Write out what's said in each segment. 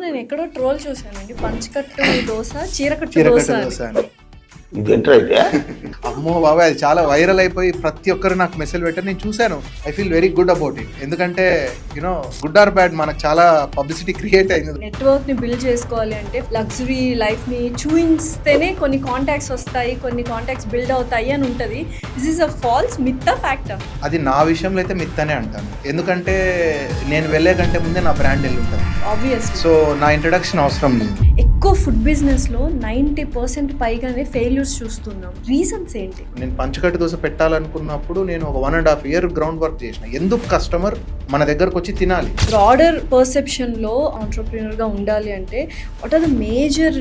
నేను ఎక్కడో ట్రోల్ చూసానండి, పంచకట్టు దోశ చీరకట్టు దోశ అని. ఇదేంటైతే అమ్మో బాబాయ్, అది చాలా వైరల్ అయిపోయి ప్రతి ఒక్కరు నాకు మెసేజ్ పెట్టారు. నేను చూశాను. I feel very good about it. ఎందుకంటే యునో గుడ్ ఆర్ బ్యాడ్ మనకు చాలా పబ్లిసిటీ క్రియేట్ అయింది. నెట్వర్క్ ని బిల్డ్ చేసుకోవాలి అంటే లగ్జరీ లైఫ్ ని చూయిస్తేనే కొన్ని కాంటాక్ట్స్ వస్తాయి, కొన్ని కాంటాక్ట్స్ బిల్డ్ అవుతాయి అని ఉంటది. This is a false myth factor. అది నా విషయంలో అయితే మిత్ అనే అంటాను. ఎందుకంటే నేను వెళ్ళే కంటే ముందే నా బ్రాండ్ వెళ్ళి ఉంటుంది. ఆబ్వియస్లీ సో నా ఇంట్రడక్షన్ అవసరం లేదు. ఎక్కువ ఫుడ్ బిజినెస్ లో 90% పైగానే ఫెయిల్యూర్స్ చూస్తున్నాం. రీజన్స్ ఏంటి? నేను పంచకట్టు దోశ పెట్టాలనుకున్నప్పుడు నేను ఒక 1.5 year గ్రౌండ్ వర్క్ చేసిన. ఎందుకు కస్టమర్ మన దగ్గరకు వచ్చి తినాలి. బ్రాడర్ పర్సెప్షన్ లో ఆంటర్‌ప్రెన్యూర్ గా ఉండాలి అంటే what are the major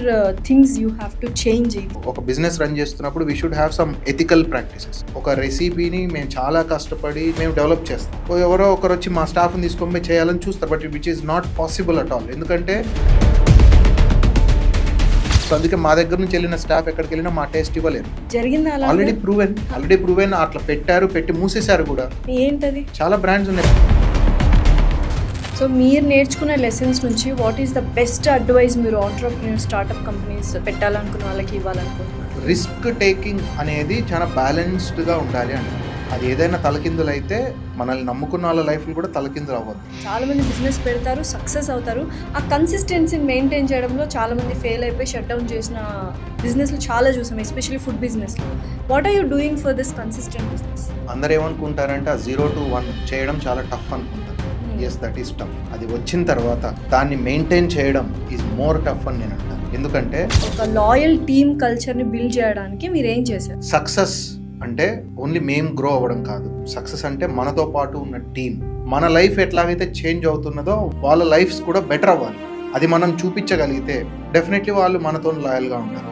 things you have to change? ఒక బిజినెస్ రన్ చేస్తున్నప్పుడు we should have some ethical practices. ఒక రెసిపీని మేము చాలా కష్టపడి మేము డెవలప్ చేస్తాం. ఎవరో ఒకరు వచ్చి మా స్టాఫ్ని తీసుకొని పోయి చేయాలని చూస్తారు, but which is not possible at all. ఎందుకంటే సో అందుకే మా దగ్గర నుంచి వెళ్ళిన స్టాఫ్ ఎక్కడికి వెళ్ళినా మా టేస్ట్ ఇవ్వలేరు. జరిగింది అలా? ఆల్రెడీ ప్రూవెన్ అట్లా పెట్టారు, పెట్టి మూసేశారు కూడా. ఏంటది? చాలా బ్రాండ్స్ ఉన్నాయి. సో మీరు నేర్చుకున్న లెసన్స్ నుంచి what is the best advice మీరు ఆంటర్‌ప్రెన్యూర్ స్టార్ట్అప్ కంపెనీస్ పెట్టాలనుకున్న వాళ్ళకి ఇవ్వాలనుకుంటున్నారు? రిస్క్ టేకింగ్ అనేది చాలా బ్యాలెన్స్డ్గా ఉండాలి అండి. అది ఏదైనా తలకిందులు అయితే మనల్ని నమ్ముకున్న వాళ్ళ లైఫ్లు కూడా తలకిందులు అవ్వద్దు. చాలా మంది బిజినెస్ పెడతారు, సక్సెస్ అవుతారు. ఆ కన్సిస్టెన్సీని మెయింటైన్ చేయడంలో చాలా మంది ఫెయిల్ అయిపోయి షట్ డౌన్ చేసిన బిజినెస్లు చాలా చూసాం, ఎస్పెషల్లీ ఫుడ్ బిజినెస్లో. What are you doing for this consistent business? అందరు ఏమనుకుంటారంటే ఆ 0 to 1 చేయడం చాలా టఫ్ అనుకుంటారు. Yes, that is tough. అది వచ్చిన తర్వాత దాన్ని మెయింటైన్ చేయడం ఈజ్ మోర్ టఫ్ అని నేను అంటాను. ఎందుకంటే ఒక లాయల్ టీమ్ కల్చర్ని బిల్డ్ చేయడానికి మీరు ఏం చేశారు? సక్సెస్ అంటే ఓన్లీ మేము గ్రో అవ్వడం కాదు. సక్సెస్ అంటే మనతో పాటు ఉన్న టీం, మన లైఫ్ ఎట్లాగైతే చేంజ్ అవుతున్నదో వాళ్ళ లైఫ్స్ కూడా బెటర్ అవ్వాలి. అది మనం చూపించగలిగితే డెఫినెట్లీ వాళ్ళు మనతో లాయల్గా ఉంటారు.